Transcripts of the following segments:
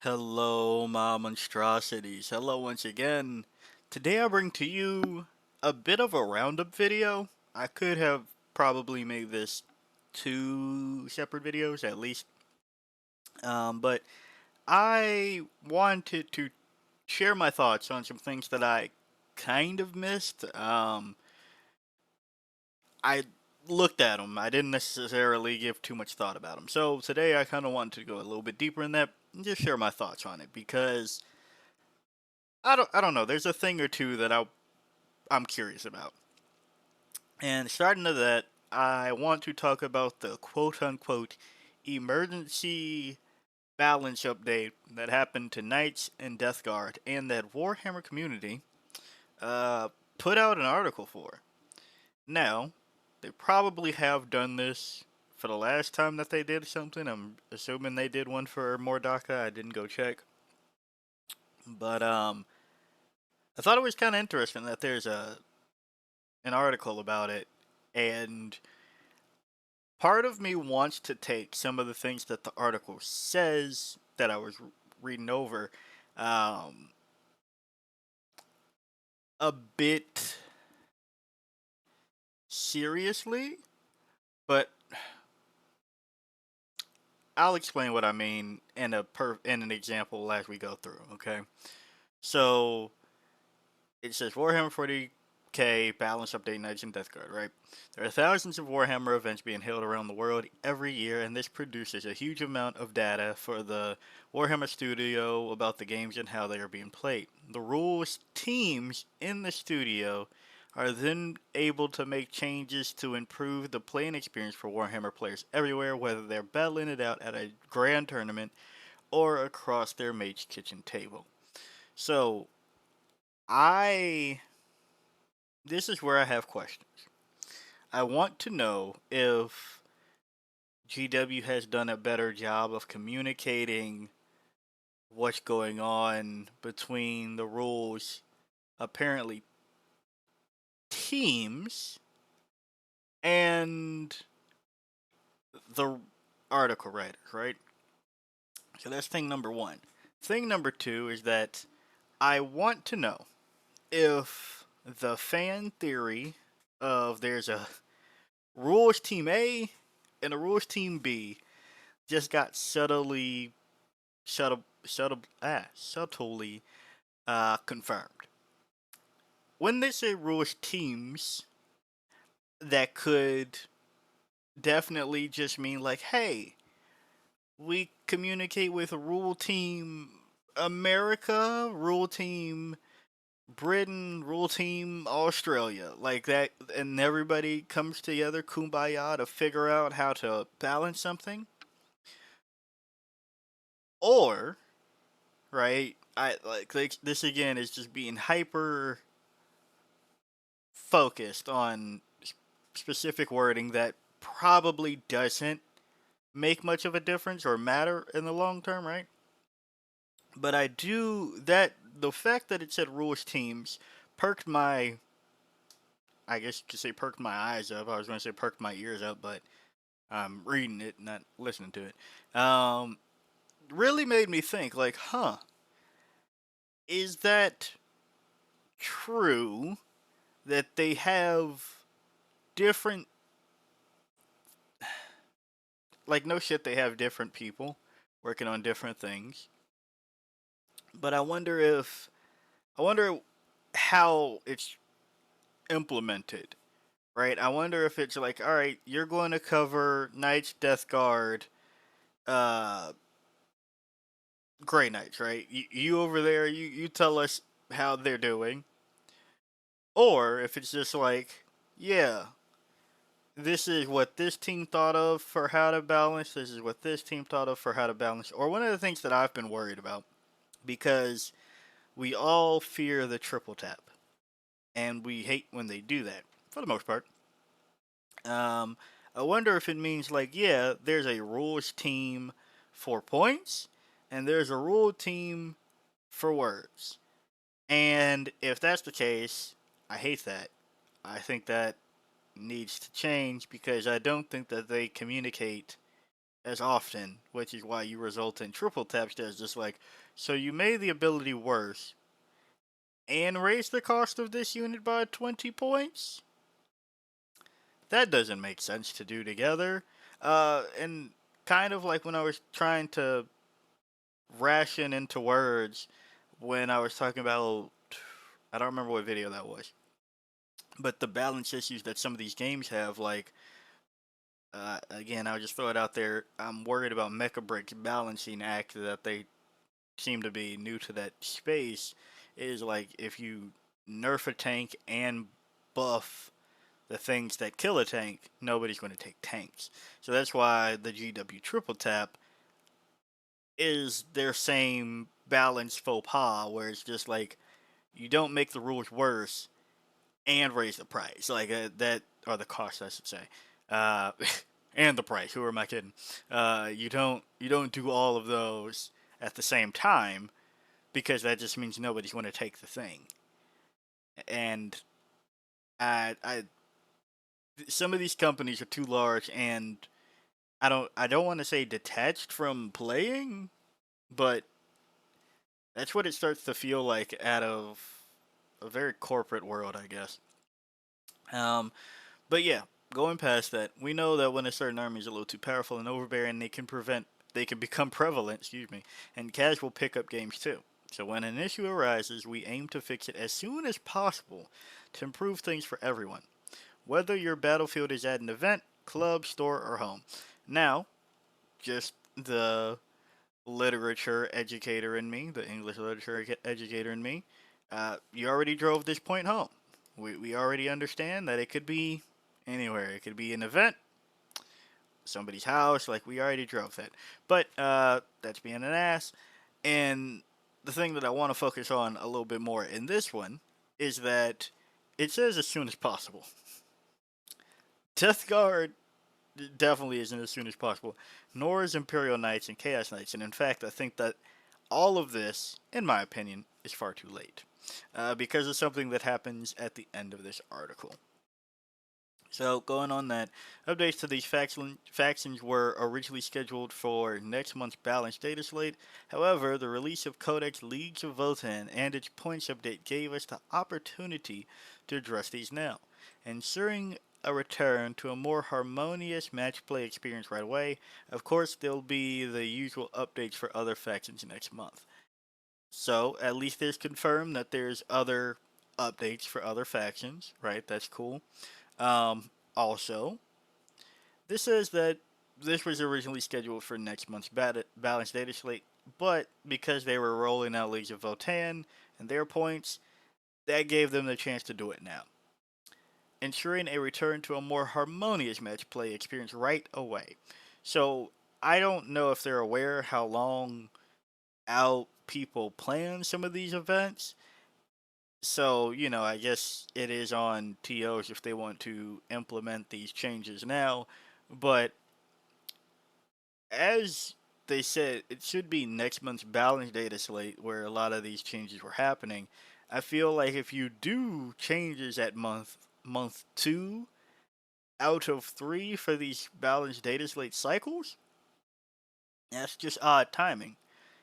Hello, my monstrosities. Hello once again. Today I bring to you a bit of a roundup video. I could have probably made this two separate videos at least, but I wanted to share my thoughts on some things that I kind of missed. I looked at them. I didn't necessarily give too much thought about them. So today I kind of wanted to go a little bit deeper in that and just share my thoughts on it because I don't know. There's a thing or two that I'm curious about. And starting to that, I want to talk about the quote unquote emergency balance update that happened to Knights and Death Guard and that Warhammer community uh, put out an article for. Now, they probably have done this for the last time that they did something. I'm assuming they did one for Mordaka. I didn't go check. But I thought it was kind of interesting that there's an article about it, and part of me wants to take some of the things that the article says that I was reading over um, a bit seriously, but I'll explain what I mean in in an example as we go through. Okay, so it says Warhammer 40K balance update Knights and Death Guard, right? There are thousands of Warhammer events being held around the world every year, and this produces a huge amount of data for the Warhammer studio about the games and how they are being played. The rules teams in the studio are then able to make changes to improve the playing experience for Warhammer players everywhere, whether they're battling it out at a grand tournament or across their mage kitchen table. So, I this is where I have questions. I want to know if GW has done a better job of communicating what's going on between the rules, apparently teams, and the article writers, right? So that's thing number one. Thing number two is that I want to know if the fan theory of there's a rules team A and a rules team B just got subtly confirmed. When they say rules teams, that could definitely just mean like, hey, we communicate with rule team America, rule team Britain, rule team Australia, like that, and everybody comes together, kumbaya, to figure out how to balance something. Or, right, I like this again is just being hyper focused on specific wording that probably doesn't make much of a difference or matter in the long term, right? But I do that the fact that it said rules teams perked my I guess you could say perked my eyes up. I was going to say perked my ears up, but I'm reading it, not listening to it. Really made me think, like, huh, is that true that they have different, like, no shit, they have different people working on different things. But I wonder how it's implemented, right? I wonder if it's like, all right, you're going to cover Knights, Death Guard, uh, Grey Knights, right? You over there, you tell us how they're doing. Or if it's just like, yeah, this is what this team thought of for how to balance, this is what this team thought of for how to balance. Or one of the things that I've been worried about, because we all fear the triple tap, and we hate when they do that, for the most part. Um, I wonder if it means like, yeah, there's a rules team for points, and there's a rule team for words. And if that's the case, I hate that. I think that needs to change because I don't think that they communicate as often, which is why you result in triple taps that's just like, so you made the ability worse and raised the cost of this unit by 20 points? That doesn't make sense to do together. And kind of like when I was trying to ration into words when I was talking about, I don't remember what video that was, but the balance issues that some of these games have, like, again, I'll just throw it out there. I'm worried about Mecha Brick's balancing act that they seem to be new to that space. Is like if you nerf a tank and buff the things that kill a tank, nobody's going to take tanks. So that's why the GW triple tap is their same balance faux pas, where it's just like you don't make the rules worse and raise the price, like that, or the cost, I should say, uh, and the price. Who am I kidding? You don't do all of those at the same time because that just means nobody's going to take the thing. And I some of these companies are too large, and I don't want to say detached from playing, but that's what it starts to feel like out of a very corporate world, I guess. Um, but yeah, going past that, we know that when a certain army is a little too powerful and overbearing, they can become prevalent, excuse me, and casual pickup games too. So when an issue arises, we aim to fix it as soon as possible to improve things for everyone, whether your battlefield is at an event, club, store, or home. Now, just the literature educator in me, the English literature educator in me, you already drove this point home. We already understand that it could be anywhere. It could be an event, somebody's house. Like, we already drove that. But that's being an ass. And the thing that I want to focus on a little bit more in this one is that it says as soon as possible. Death Guard definitely isn't as soon as possible, nor is Imperial Knights and Chaos Knights. And in fact, I think that all of this, in my opinion, is far too late because of something that happens at the end of this article. So, going on that, updates to these factions were originally scheduled for next month's balanced data slate. However, the release of Codex Leagues of Votan and its points update gave us the opportunity to address these now, ensuring a return to a more harmonious match play experience right away. Of course, there'll be the usual updates for other factions next month. So, at least there's confirmed that there's other updates for other factions, right? That's cool. Also, this says that this was originally scheduled for next month's balanced data slate, but because they were rolling out Leagues of Votan and their points, that gave them the chance to do it now, ensuring a return to a more harmonious match play experience right away. So, I don't know if they're aware how long out people plan some of these events. So, I guess it is on TOs if they want to implement these changes now. But as they said, it should be next month's balance data slate where a lot of these changes were happening. I feel like if you do changes at month two out of three for these balance data slate cycles, that's just odd timing.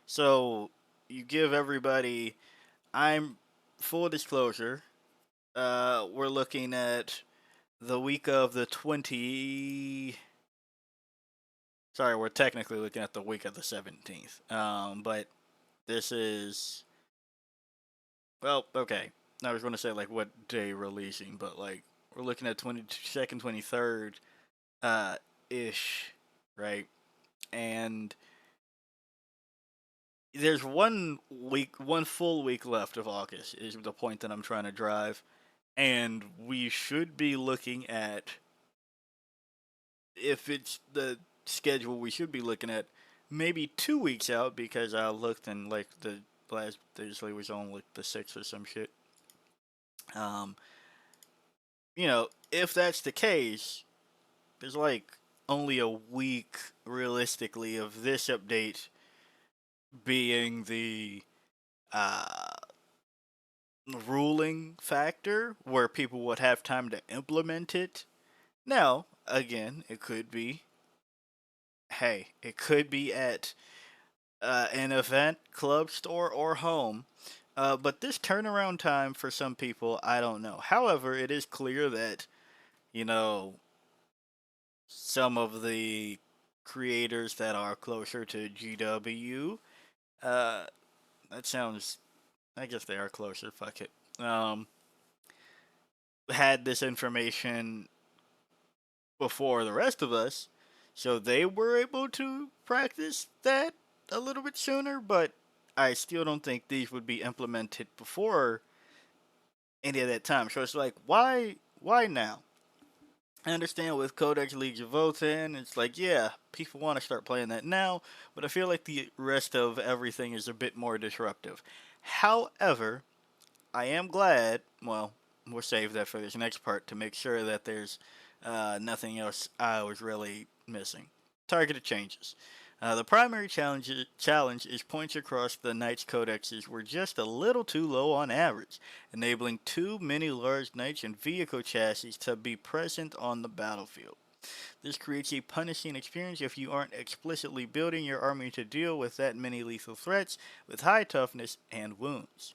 So you give everybody. I'm full disclosure. We're looking at the week of the 20. Sorry, we're technically looking at the week of the 17th. But this is. Well, okay. I was going to say, like, what day releasing, but, like, we're looking at 22nd, 23rd, ish, right? And there's one full week left of August, is the point that I'm trying to drive. And we should be looking at, if it's the schedule we should be looking at, maybe 2 weeks out, because I looked and like the last Thursday was on like the 6th or some shit. Um, if that's the case, there's like only a week realistically of this update being the uh, ruling factor where people would have time to implement it. Now, again, it could be hey, it could be at an event, club, store, or home. But this turnaround time for some people, I don't know. However, it is clear that, you know, some of the creators that are closer to GW, uh, that sounds, I guess they are closer, fuck it, had this information before the rest of us, so they were able to practice that a little bit sooner, but I still don't think these would be implemented before any of that time. So it's like, why now? I understand with Codex Leagues of Votan, it's like, yeah, people want to start playing that now, but I feel like the rest of everything is a bit more disruptive. However, I am glad, well, we'll save that for this next part to make sure that there's nothing else I was really missing. Targeted changes. The primary challenge is points across the Knights codexes were just a little too low on average, enabling too many large Knights and vehicle chassis to be present on the battlefield. This creates a punishing experience if you aren't explicitly building your army to deal with that many lethal threats with high toughness and wounds.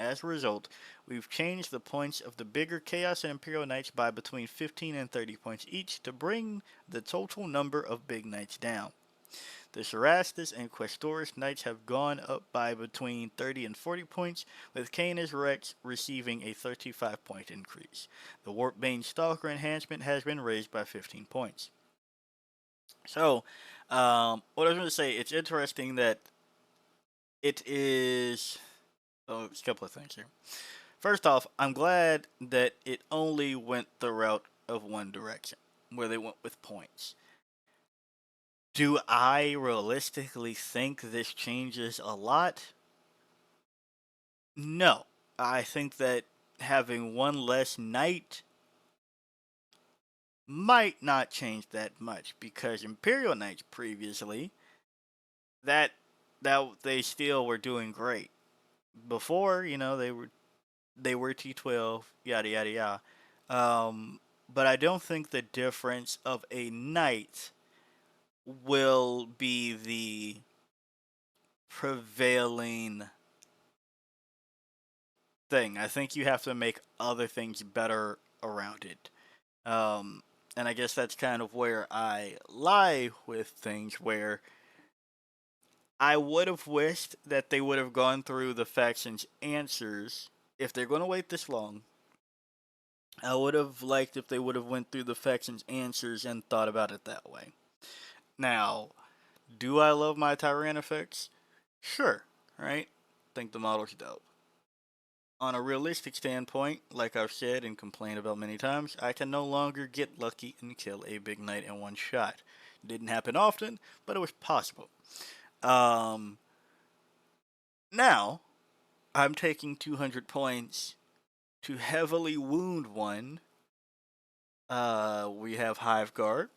As a result, we've changed the points of the bigger Chaos and Imperial Knights by between 15 and 30 points each to bring the total number of big knights down. The Cerastus and Questoris Knights have gone up by between 30 and 40 points, with Canis Rex receiving a 35-point increase. The Warpbane Stalker enhancement has been raised by 15 points. So, what I was going to say, it's interesting that it is. Oh, it's a couple of things here. First off, I'm glad that it only went the route of one direction, where they went with points. Do I realistically think this changes a lot? No. I think that having one less knight might not change that much because Imperial Knights previously that they still were doing great. Before, they were T12, yada yada yada. But I don't think the difference of a knight will be the prevailing thing. I think you have to make other things better around it. Um, and I guess that's kind of where I lie with things, where I would have wished that they would have gone through the factions answers. If they're going to wait this long, I would have liked if they would have went through the factions answers and thought about it that way. Now, do I love my Tyrannifex? Sure, right? Think the model's dope. On a realistic standpoint, like I've said and complained about many times, I can no longer get lucky and kill a big knight in one shot. Didn't happen often, but it was possible. Um, Now, I'm taking 200 points to heavily wound one. We have Hive Guard,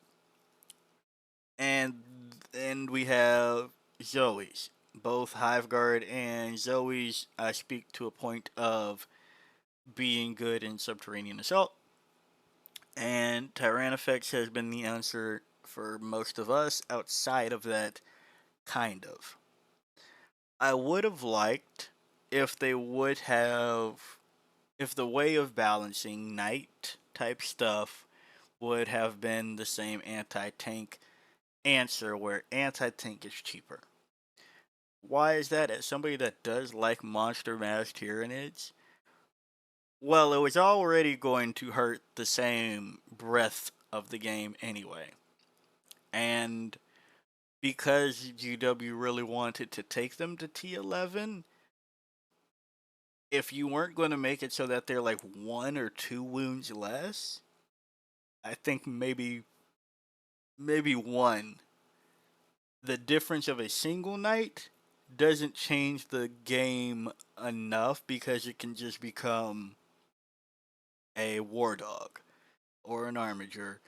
and we have Zoe's. Both Hive Guard and Zoe's, I speak to a point of being good in Subterranean Assault. And Tyrannifex has been the answer for most of us outside of that, kind of. I would have liked if they would have, if the way of balancing knight type stuff would have been the same anti tank answer, where anti tank is cheaper. Why is that? As somebody that does like monster mass tyranids, well, it was already going to hurt the same breadth of the game anyway. And because GW really wanted to take them to T11, if you weren't going to make it so that they're like 1 or 2 wounds less, I think maybe one. The difference of a single knight doesn't change the game enough because it can just become a war dog or an armiger,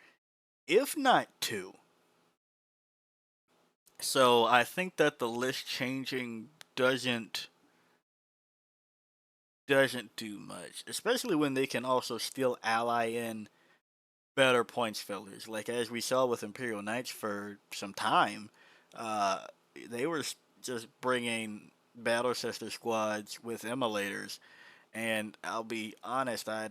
if not two. So I think that the list changing doesn't do much, especially when they can also still ally in better points fillers. Like as we saw with Imperial Knights for some time, uh, they were just bringing battle sister squads with immolators, and I'll be honest, I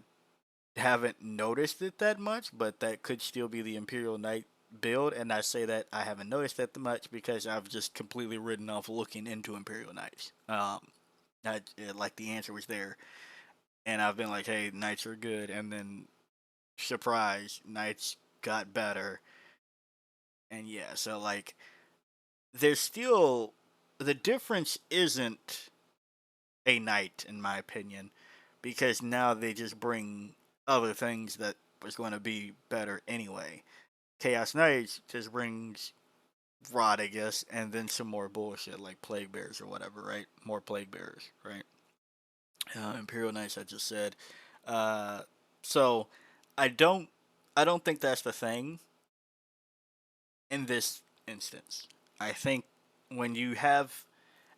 haven't noticed it that much, but that could still be the Imperial Knight build, and I say that I haven't noticed that much because I've just completely written off looking into Imperial Knights. Like the answer was there, and I've been like, hey, Knights are good, and then surprise, Knights got better, and yeah, so like there's still the difference isn't a Knight in my opinion, because now they just bring other things that was going to be better anyway. Chaos Knights just brings rot, I guess, and then some more bullshit like Plague Bears or whatever, right? More Plague Bears, right? Imperial Knights, I just said. Uh, so I don't, I don't think that's the thing in this instance. I think when you have,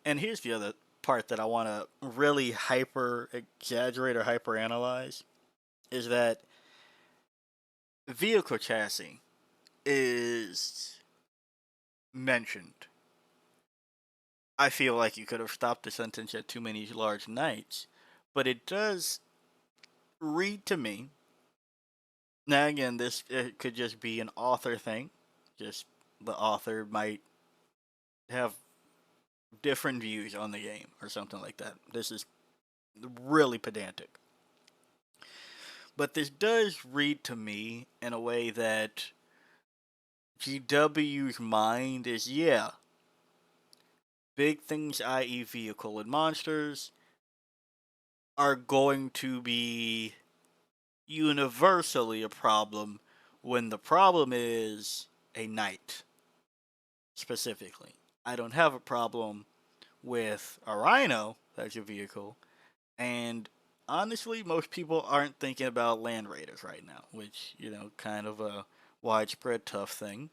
and here's the other part that I want to really hyper exaggerate or hyper analyze is that vehicle chassis is mentioned. I feel like you could have stopped the sentence at too many large knights, but it does read to me. Now again, this it could just be an author thing. Just the author might have different views on the game or something like that. This is really pedantic. But this does read to me in a way that GW's mind is, yeah, big things, i.e., vehicle and monsters, are going to be universally a problem when the problem is a knight, specifically. I don't have a problem with a rhino as a vehicle, and honestly, most people aren't thinking about land raiders right now, which, kind of a widespread tough thing.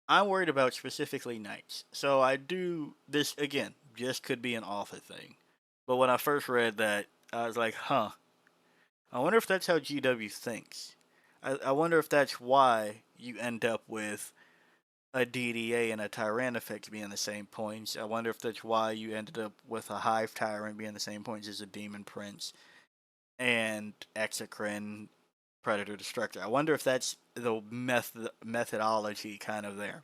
I'm worried about specifically knights. So I do this again, just could be an author thing. But when I first read that, I was like, huh, I wonder if that's how GW thinks. I wonder if that's why you end up with a DDA and a Tyrannifex being the same points. I wonder if that's why you ended up with a Hive Tyrant being the same points as a Demon Prince and Exocrine Predator Destructor. I wonder if that's the methodology kind of there.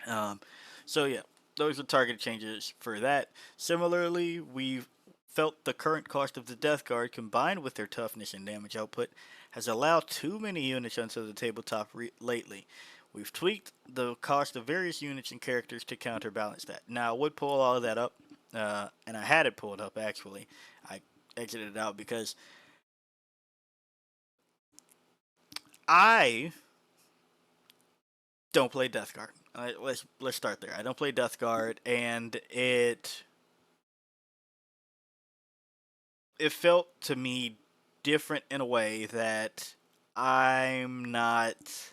Um, so yeah, those are targeted changes for that. Similarly, we've felt the current cost of the Death Guard combined with their toughness and damage output has allowed too many units onto the tabletop lately. We've tweaked the cost of various units and characters to counterbalance that. Now, I would pull all of that up, and I had it pulled up actually. I exited it out because I don't play Death Guard. Let's start there. I don't play Death Guard, and it felt to me different in a way that I'm not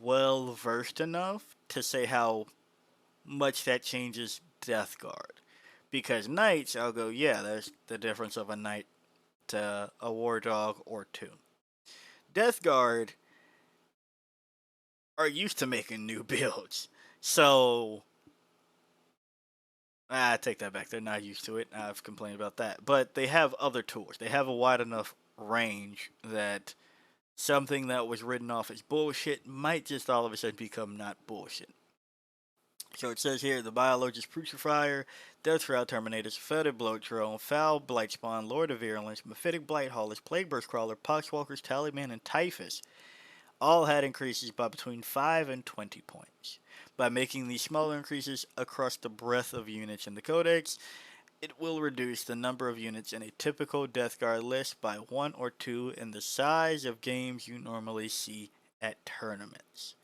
well versed enough to say how much that changes Death Guard. Because Knights, I'll go, yeah, there's the difference of a Knight to a War Dog or two. Death Guard are used to making new builds. So, I take that back. They're not used to it. I've complained about that. But they have other tools. They have a wide enough range that something that was written off as bullshit might just all of a sudden become not bullshit. So it says here the Biologist Putrifier, Death Shroud Terminators, Fetid Bloat Drone, Foul Blightspawn, Lord of Virulence, Mephitic Blight Haulers, Plagueburst Crawler, Poxwalkers, Tallyman, and Typhus all had increases by between 5 and 20 points. By making these smaller increases across the breadth of units in the Codex, it will reduce the number of units in a typical Death Guard list by 1 or 2 in the size of games you normally see at tournaments.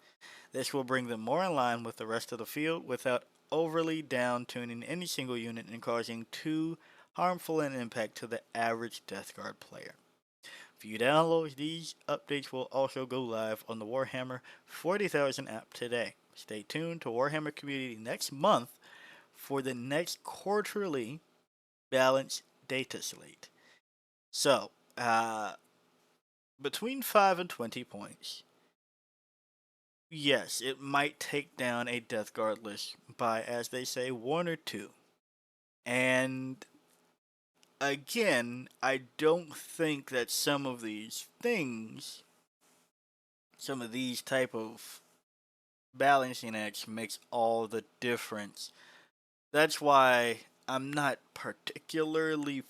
This will bring them more in line with the rest of the field without overly down tuning any single unit and causing too harmful an impact to the average Death Guard player. For you downloads, these updates will also go live on the Warhammer 40,000 app today. Stay tuned to Warhammer Community next month for the next quarterly balanced data slate. So, between 5 and 20 points, yes, it might take down a Death Guard list by, as they say, one or two. And again, I don't think that some of these type of balancing acts makes all the difference. That's why I'm not particularly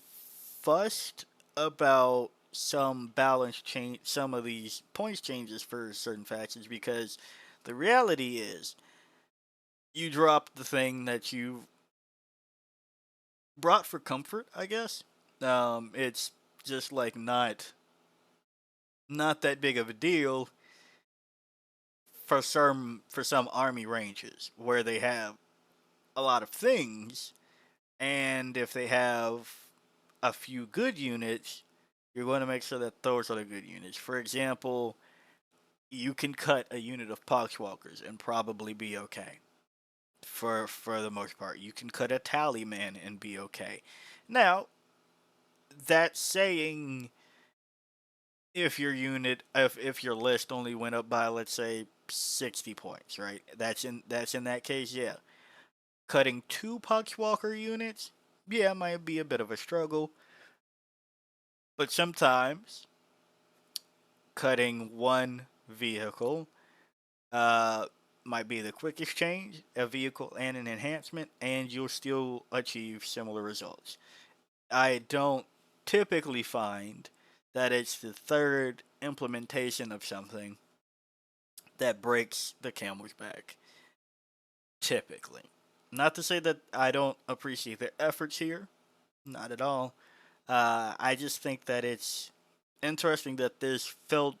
fussed about some balance change, some of these points changes for certain factions, because the reality is you drop the thing that you brought for comfort, I guess. It's just like not that big of a deal for some army ranges where they have a lot of things, and if they have a few good units, you're going to make sure that those are the good units. For example, you can cut a unit of Poxwalkers and probably be okay. For the most part, you can cut a Tallyman and be okay. Now, that saying, if your list only went up by, let's say, 60 points, right? That's in that case, yeah. Cutting two Poxwalker units, yeah, might be a bit of a struggle. But sometimes cutting one vehicle uh, might be the quickest change, a vehicle and an enhancement, and you'll still achieve similar results. I don't typically find that it's the third implementation of something that breaks the camel's back. Typically. Not to say that I don't appreciate their efforts here, not at all. I just think that it's interesting that this felt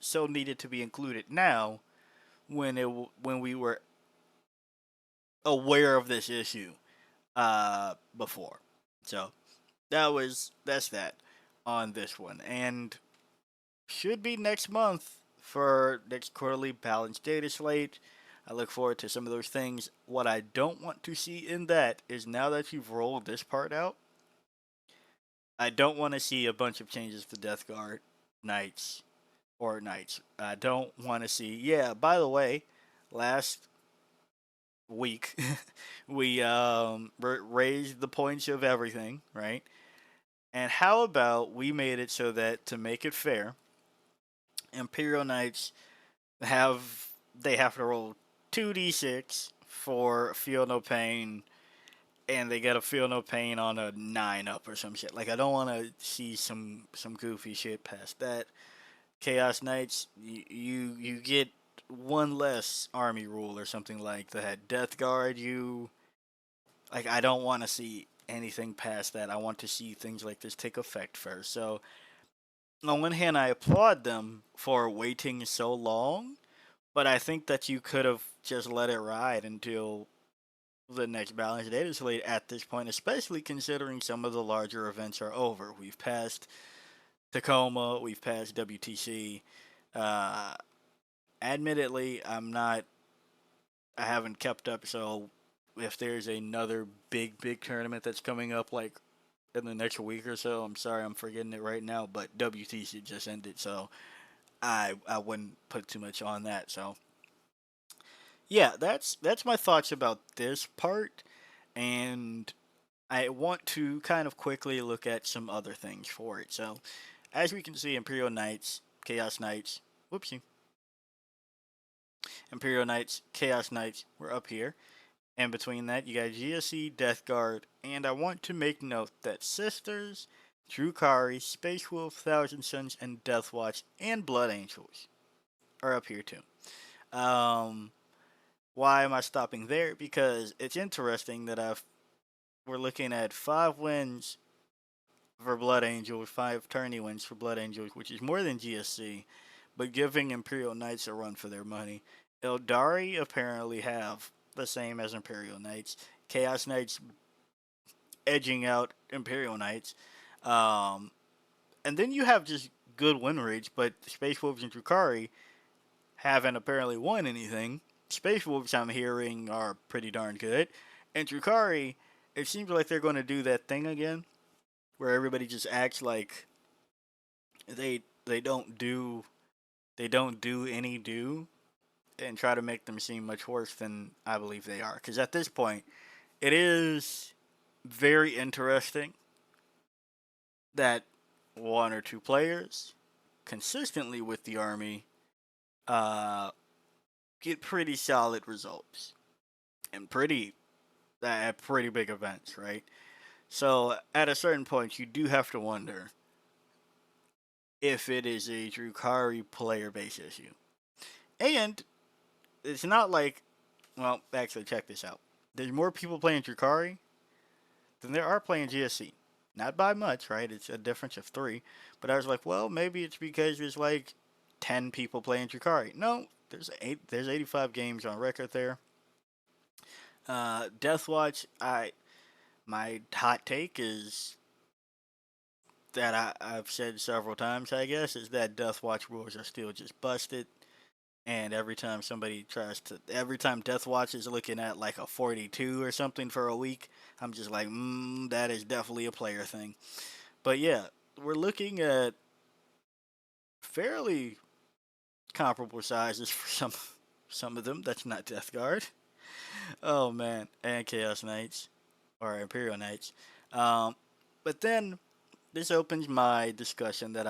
so needed to be included now when we were aware of this issue before. So that's that on this one, and should be next month for next quarterly balanced data slate. I look forward to some of those things. What I don't want to see in that is, now that you've rolled this part out, I don't want to see a bunch of changes to Death Guard Knights or Knights. I don't want to see. Yeah, by the way, last week we raised the points of everything, right? And how about we made it so that, to make it fair, Imperial Knights have they have to roll 2d6 for feel no pain, and they get a feel no pain on a 9 up or some shit. Like, I don't want to see some goofy shit past that. Chaos Knights, you get one less army rule or something like that. Death Guard, I don't want to see anything past that. I want to see things like this take effect first. So on one hand, I applaud them for waiting so long, but I think that you could have just let it ride until the next balanced data slate at this point, especially considering some of the larger events are over. We've passed Tacoma, we've passed WTC. Uh, Admittedly, I haven't kept up, so if there's another big tournament that's coming up, like in the next week or so, I'm sorry I'm forgetting it right now, but WTC just ended, so I wouldn't put too much on that. So yeah, that's my thoughts about this part, and I want to kind of quickly look at some other things for it. So as we can see, Imperial Knights, Chaos Knights, whoopsie, Imperial Knights, Chaos Knights, we're up here. And between that, you got GSC, Death Guard, and I want to make note that Sisters, Drukari, Space Wolf, Thousand Suns, and Death Watch, and Blood Angels are up here too. Um, why am I stopping there? Because it's interesting that we're looking at 5 wins for Blood Angels, 5 tourney wins for Blood Angels, which is more than GSC, but giving Imperial Knights a run for their money. Eldari apparently have the same as Imperial Knights. Chaos Knights edging out Imperial Knights. Um, and then you have just good win rates, but Space Wolves and Drukari haven't apparently won anything. Space Wolves, I'm hearing, are pretty darn good. And Drukari, it seems like they're going to do that thing again, where everybody just acts like they they don't do they don't do any do and try to make them seem much worse than I believe they are. Because at this point, it is very interesting that one or two players consistently with the army uh, get pretty solid results and pretty at pretty big events, right? So at a certain point, you do have to wonder if it is a Drukari player base issue. And it's not like, well, actually, check this out. There's more people playing Drukari than there are playing GSC. Not by much, right? It's a difference of three. But I was like, well, maybe it's because there's like 10 people playing Drukari. No, there's 85 games on record there. Deathwatch, my hot take is that I've said several times, I guess, is that Deathwatch rules are still just busted. And every time Deathwatch is looking at like a 42 or something for a week, I'm just like, that is definitely a player thing. But yeah, we're looking at fairly comparable sizes for some of them. That's not Death Guard. Oh man, and Chaos Knights or Imperial Knights. Um, but then this opens my discussion that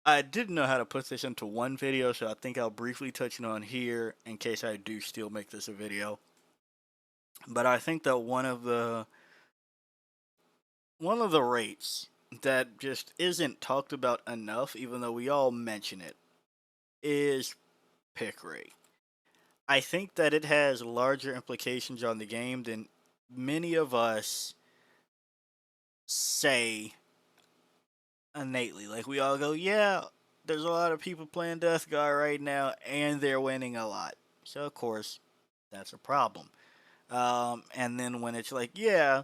I didn't know how to put this into one video, so I think I'll briefly touch on here in case I do still make this a video. But I think that one of the rates that just isn't talked about enough, even though we all mention it, is pick rate. I think that it has larger implications on the game than many of us say innately. Like we all go, yeah, there's a lot of people playing Death Guard right now, and they're winning a lot. So of course, that's a problem. And then when it's like, yeah,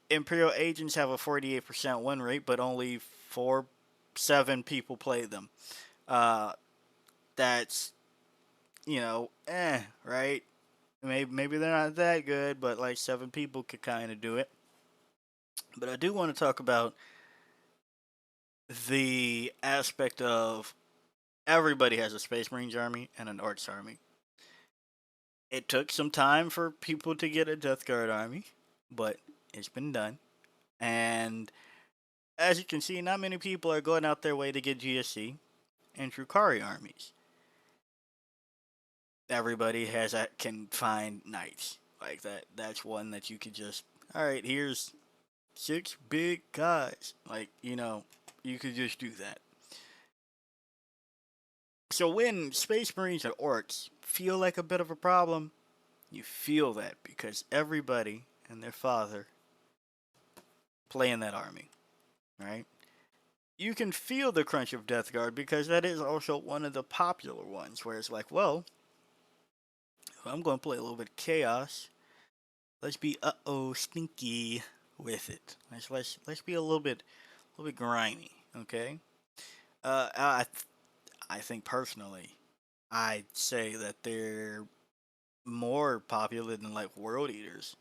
Imperial agents have a 48% win rate, but only 7 people play them. Uh, that's right? Maybe they're not that good, but like 7 people could kind of do it. But I do want to talk about the aspect of everybody has a Space Marines army and an Orcs army. It took some time for people to get a Death Guard army, but it's been done. And as you can see, not many people are going out their way to get GSC and Drukari armies. Everybody can find knights like that. That's one that you could just, all right, here's 6 big guys. Like, you could just do that. So when Space Marines and Orcs feel like a bit of a problem, you feel that because everybody and their father play in that army, right? You can feel the crunch of Death Guard because that is also one of the popular ones where it's like, well, if I'm going to play a little bit of Chaos, let's be stinky with it. Let's be a little bit grimy, okay? I think personally, I'd say that they're more popular than like World Eaters,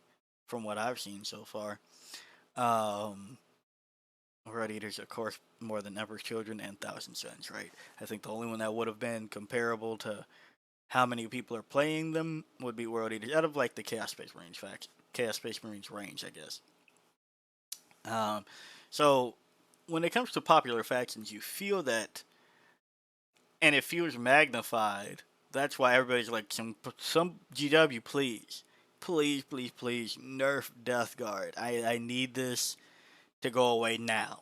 from what I've seen so far. Um, World Eaters, of course, more than Emperor's Children and Thousand Suns, right? I think the only one that would have been comparable to how many people are playing them would be World Eaters, out of like the Chaos Space Marines range, I guess. Um, so when it comes to popular factions, you feel that, and it feels magnified. That's why everybody's like, some GW, please, please, please, please, nerf Death Guard. I need this to go away now.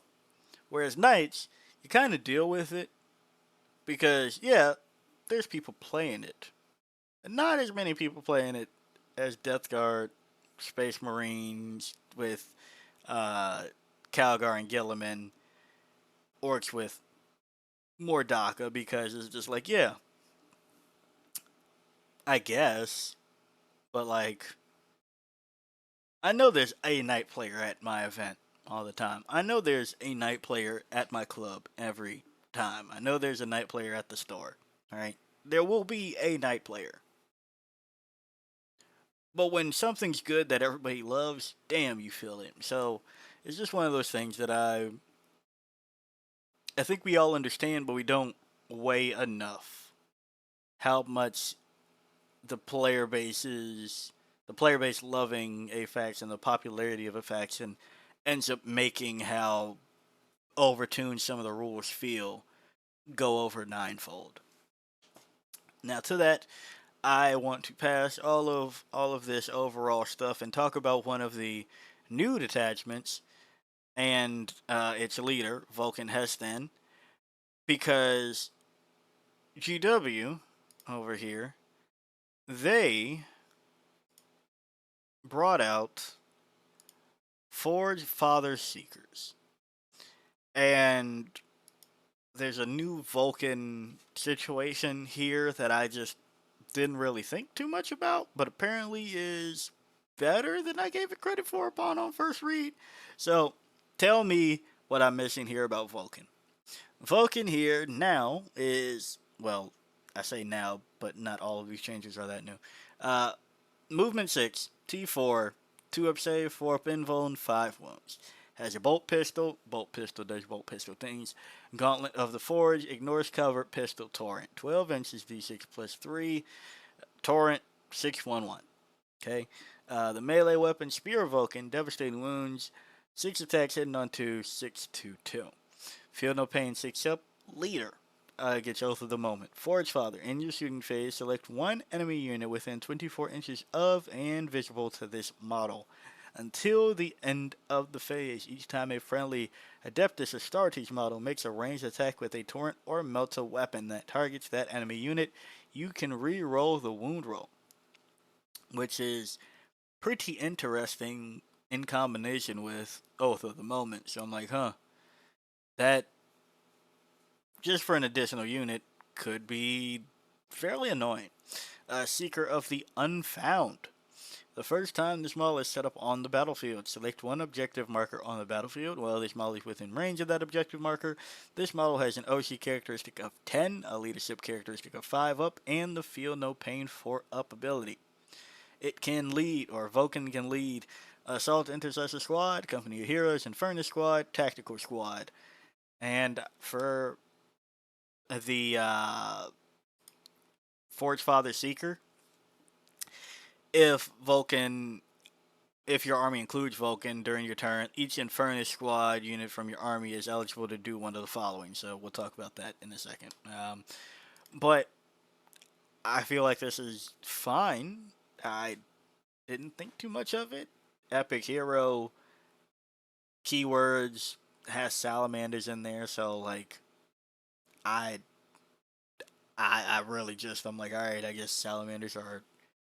Whereas Knights, you kind of deal with it because yeah, there's people playing it, and not as many people playing it as Death Guard, Space Marines with uh, Calgar and Gilliman, Orcs with more DACA because it's just like, yeah, I guess, but like, I know there's a night player at my event all the time. I know there's a night player at my club every time. I know there's a night player at the store. All right, there will be a night player. But when something's good that everybody loves, damn, you feel it. So it's just one of those things that I think we all understand, but we don't weigh enough how much the player base is, the player base loving a faction, the popularity of a faction ends up making how overtuned some of the rules feel go over ninefold. Now to that, I want to pass all of this overall stuff and talk about one of the new detachments and its leader, Vulcan Heston, because GW over here, they brought out Forge Father Seekers. And there's a new Vulcan situation here that I just didn't really think too much about, but apparently is better than I gave it credit for upon on first read. So tell me what I'm missing here about Vulcan. Vulcan here now is, well, I say now, but not all of these changes are that new. Uh, Movement 6, T4, 2 up save, 4 up invuln, 5 wounds. Has a bolt pistol does bolt pistol things. Gauntlet of the Forge, ignores cover, pistol torrent. 12 inches, d6 plus 3, torrent, 611. Okay? The melee weapon, Spear of Vulcan, devastating wounds, 6 attacks hitting on 2, 622. Feel no pain, 6 up, leader. Gets Oath of the Moment. Forge Father, in your shooting phase, select one enemy unit within 24 inches of and visible to this model. Until the end of the phase, each time a friendly Adeptus Astartes model makes a ranged attack with a torrent or melta weapon that targets that enemy unit, you can re-roll the wound roll, which is pretty interesting in combination with Oath of the Moment. So I'm like, that just for an additional unit could be fairly annoying. Seeker of the Unfound. The first time this model is set up on the battlefield, select one objective marker on the battlefield. While this model is within range of that objective marker, this model has an OC characteristic of 10, a leadership characteristic of 5 up, and the Feel No Pain 4 up ability. It can lead, or Vulcan can lead, Assault Intercessor Squad, Company of Heroes, Inferno Squad, Tactical Squad. And for the Forge Father Seeker, if Vulcan, if your army includes Vulcan during your turn, each Infernus Squad unit from your army is eligible to do one of the following. So we'll talk about that in a second. But I feel like this is fine. I didn't think too much of it. Epic Hero keywords has salamanders in there, so like I I really just, I'm like, all right, I guess salamanders are,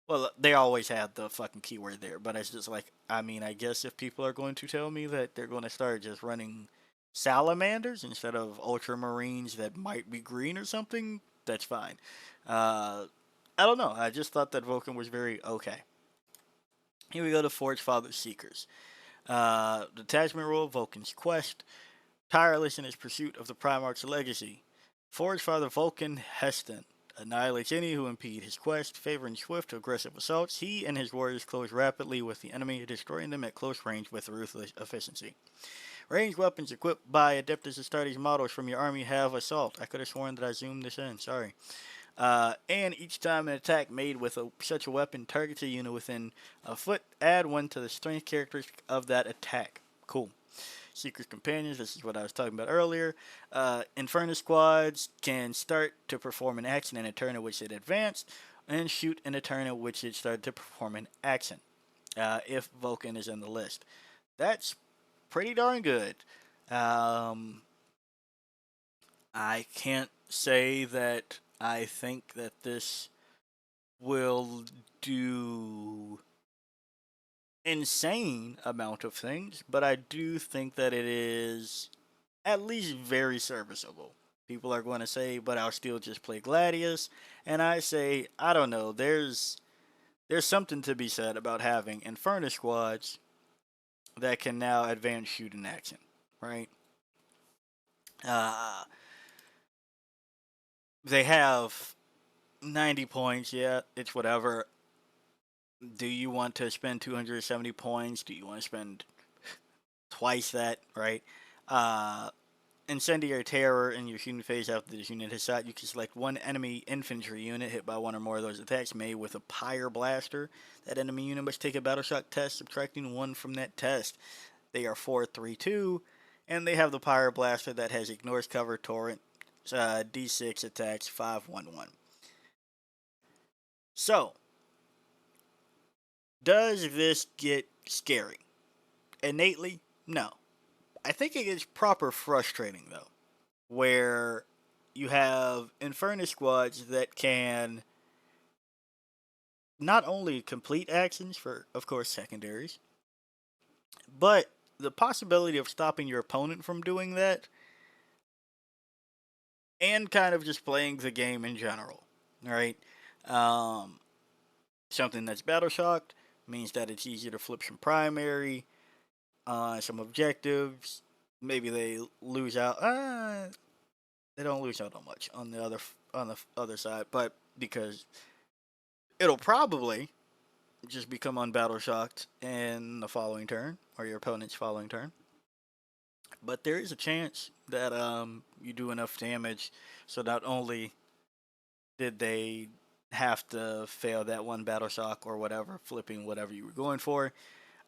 well, they always had the fucking keyword there, but it's just like, I mean, I guess if people are going to tell me that they're going to start just running salamanders instead of ultramarines that might be green or something, that's fine. Uh, I don't know. I just thought that Vulcan was very okay. Here we go to Forge Father Seekers. Detachment rule, Vulcan's Quest. Tireless in his pursuit of the Primarch's legacy. Forge Father Vulcan Heston annihilates any who impede his quest, favoring swift, aggressive assaults. He and his warriors close rapidly with the enemy, destroying them at close range with ruthless efficiency. Ranged weapons equipped by Adeptus Astartes models from your army have assault. I could have sworn that I zoomed this in, sorry. And each time an attack made with such a weapon targets a unit within a foot, add 1 to the strength characteristic of that attack. Cool. Secret Companions, this is what I was talking about earlier. Inferno Squads can start to perform an action in a turn in which it advanced, and shoot in a turn in which it started to perform an action, if Vulcan is in the list. That's pretty darn good. I can't say that I think that this will do insane amount of things, but I do think that it is at least very serviceable. People are going to say, but I'll still just play Gladius, and I say, I don't know. There's something to be said about having Inferno squads that can now advance shoot in action, right? Uh, they have 90 points. Yeah, it's whatever. Do you want to spend 270 points? Do you want to spend twice that, right? Uh, Incendiary Terror in your shooting phase after this unit has shot. You can select one enemy infantry unit hit by one or more of those attacks made with a Pyre Blaster. That enemy unit must take a Battle Shock test, subtracting 1 from that test. They are 4/3/2, and they have the Pyre Blaster that has Ignores Cover, Torrent, D6 attacks, 5/1/1. So, does this get scary? Innately, no. I think it gets proper frustrating, though, where you have Inferno squads that can not only complete actions for, of course, secondaries, but the possibility of stopping your opponent from doing that and kind of just playing the game in general, right? Um, Something that's battle shocked means that it's easier to flip some primary, some objectives. Maybe they lose out. They don't lose out on much on the other side, but because it'll probably just become unbattle shocked in the following turn or your opponent's following turn. But there is a chance that you do enough damage, so not only did they have to fail that one battle shock or whatever, flipping whatever you were going for,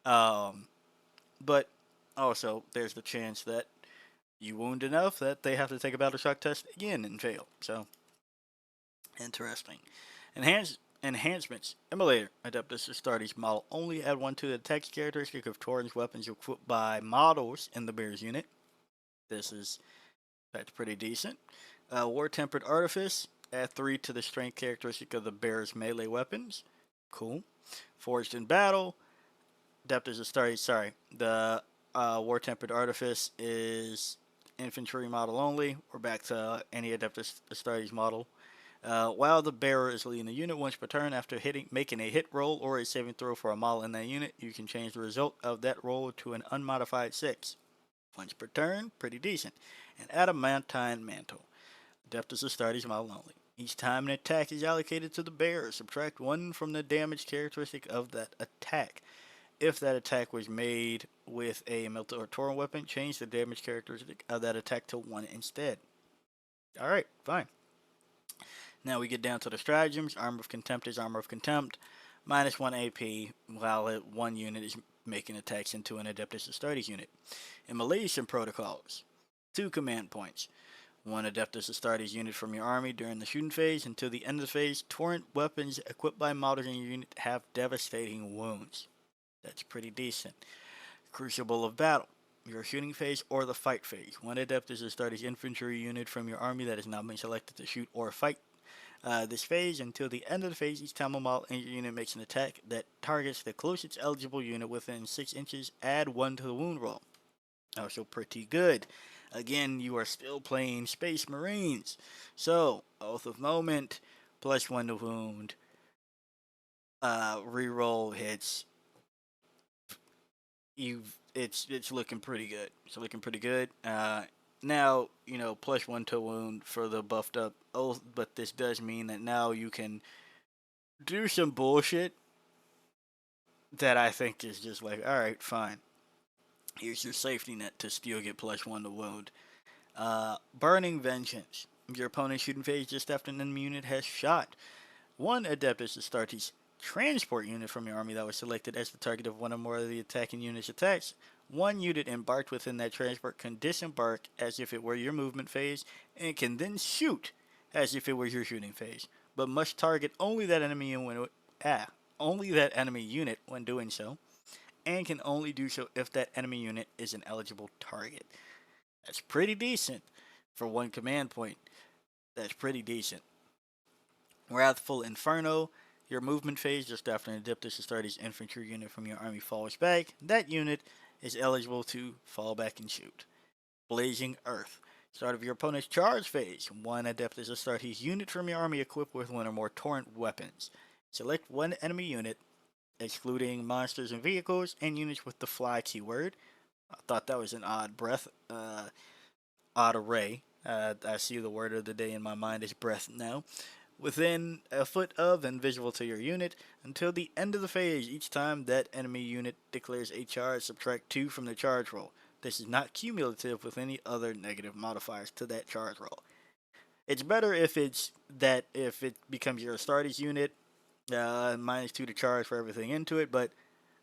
um, but also there's the chance that you wound enough that they have to take a battle shock test again and fail. So interesting. Enhancements. Emulator. Adeptus Astartes model only add 1 to the text characteristic of Torrens weapons equipped by models in the Bears unit. That's pretty decent. War Tempered Artifice. Add 3 to the strength characteristic of the Bear's melee weapons. Cool. Forged in Battle. Adeptus Astartes, sorry. The War Tempered Artifice is infantry model only. We're back to any Adeptus Astartes model. While the bearer is leading the unit once per turn after making a hit roll or a saving throw for a model in that unit, you can change the result of that roll to an unmodified 6. Once per turn, pretty decent. And Adamantine Mantle. Adeptus Astartes model only. Each time an attack is allocated to the bearer, subtract 1 from the damage characteristic of that attack. If that attack was made with a melted or torn weapon, change the damage characteristic of that attack to 1 instead. Alright, fine. Now we get down to the stratagems. Armor of Contempt is Armor of Contempt. Minus 1 AP while one unit is making attacks into an Adeptus Astartes unit. Immolation Protocols. 2 command points. 1 Adeptus Astartes unit from your army during the shooting phase. Until the end of the phase, torrent weapons equipped by models in your unit have devastating wounds. That's pretty decent. Crucible of Battle. Your shooting phase or the fight phase. 1 Adeptus Astartes infantry unit from your army that has not been selected to shoot or fight this phase. Until the end of the phase, each time a model in your unit makes an attack that targets the closest eligible unit within 6 inches, add 1 to the wound roll. Also pretty good. Again, you are still playing Space Marines. So, Oath of Moment, plus 1 to wound, reroll hits. It's looking pretty good. It's looking pretty good. Now, plus 1 to wound for the buffed up oath, but this does mean that now you can do some bullshit that I think is just like, alright, fine. Here's your safety net to still get plus 1 to wound. Burning Vengeance. Your opponent's shooting phase just after an enemy unit has shot. 1 Adeptus Astartes transport unit from your army that was selected as the target of one or more of the attacking unit's attacks. 1 unit embarked within that transport can disembark as if it were your movement phase and can then shoot as if it were your shooting phase, but must target only that enemy unit when doing so, and can only do so if that enemy unit is an eligible target. That's pretty decent for 1 command point. That's pretty decent. Wrathful Inferno. Your movement phase just after an Adeptus Astartes infantry unit from your army falls back. That unit is eligible to fall back and shoot. Blazing Earth. Start of your opponent's charge phase. 1 Adeptus Astartes unit from your army equipped with 1 or more torrent weapons. Select 1 enemy unit, excluding monsters and vehicles, and units with the fly keyword. I thought that was an odd array. I see the word of the day in my mind is breath now. Within a foot of and visible to your unit until the end of the phase. Each time that enemy unit declares a charge, subtract 2 from the charge roll. This is not cumulative with any other negative modifiers to that charge roll. It's better if if it becomes your Astartes unit, -2 to charge for everything into it, but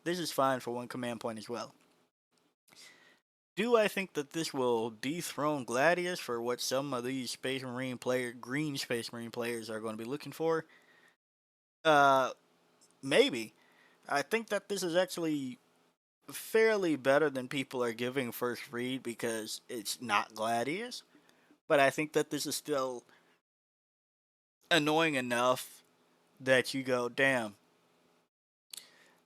this is fine for 1 command point as well. Do I think that this will dethrone Gladius for what some of these Space Marine green Space Marine players are going to be looking for? Uh, Maybe. I think that this is actually fairly better than people are giving first read because it's not Gladius. But I think that this is still annoying enough that you go, damn,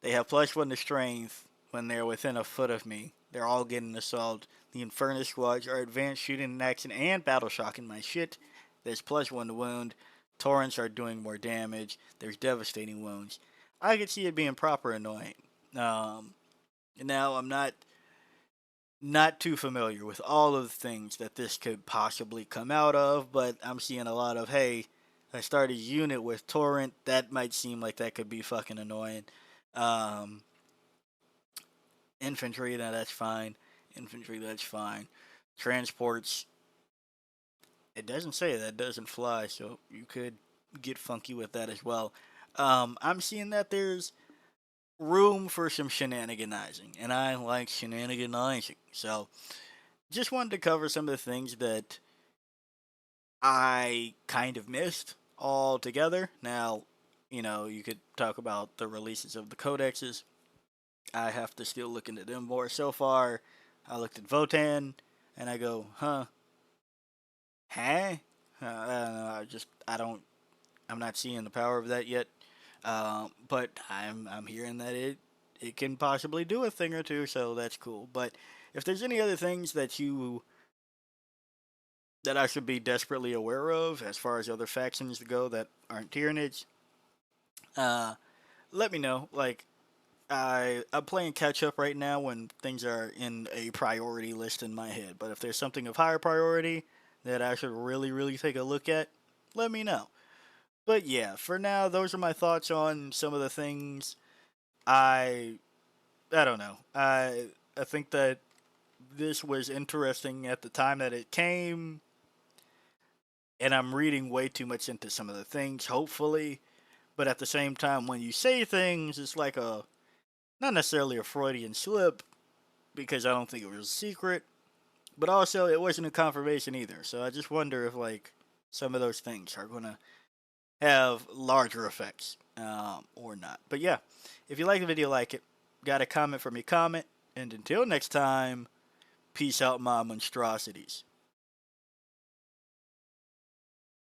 they have +1 to strength when they're within a foot of me. They're all getting assault. The Infernus squads are advanced shooting in action and battle shocking my shit. There's +1 to wound. Torrents are doing more damage. There's devastating wounds. I could see it being proper annoying. Now I'm not too familiar with all of the things that this could possibly come out of, but I'm seeing a lot of, hey, I started a unit with Torrent. That might seem like that could be fucking annoying. Um, Infantry, that's fine. Infantry, that's fine. Transports, it doesn't say that doesn't fly, so you could get funky with that as well. I'm seeing that there's room for some shenaniganizing, and I like shenaniganizing. So, just wanted to cover some of the things that I kind of missed altogether. Now, you could talk about the releases of the codexes. I have to still look into them more. So far, I looked at Votan, and I go, huh? I don't know. I'm not seeing the power of that yet. But I'm hearing that it can possibly do a thing or two, so that's cool. But if there's any other things that I should be desperately aware of as far as other factions go that aren't Tyranids, uh, let me know. Like I'm playing catch up right now when things are in a priority list in my head. But if there's something of higher priority that I should really, really take a look at, let me know. But yeah, for now, those are my thoughts on some of the things. I I don't know. I think that this was interesting at the time that it came, and I'm reading way too much into some of the things. Hopefully, but at the same time, when you say things, it's like a not necessarily a Freudian slip because I don't think it was a secret, but also it wasn't a confirmation either. So I just wonder if like some of those things are gonna have larger effects or not. But yeah, if you like the video, like it. Got a comment from me, comment. And until next time, peace out, my monstrosities.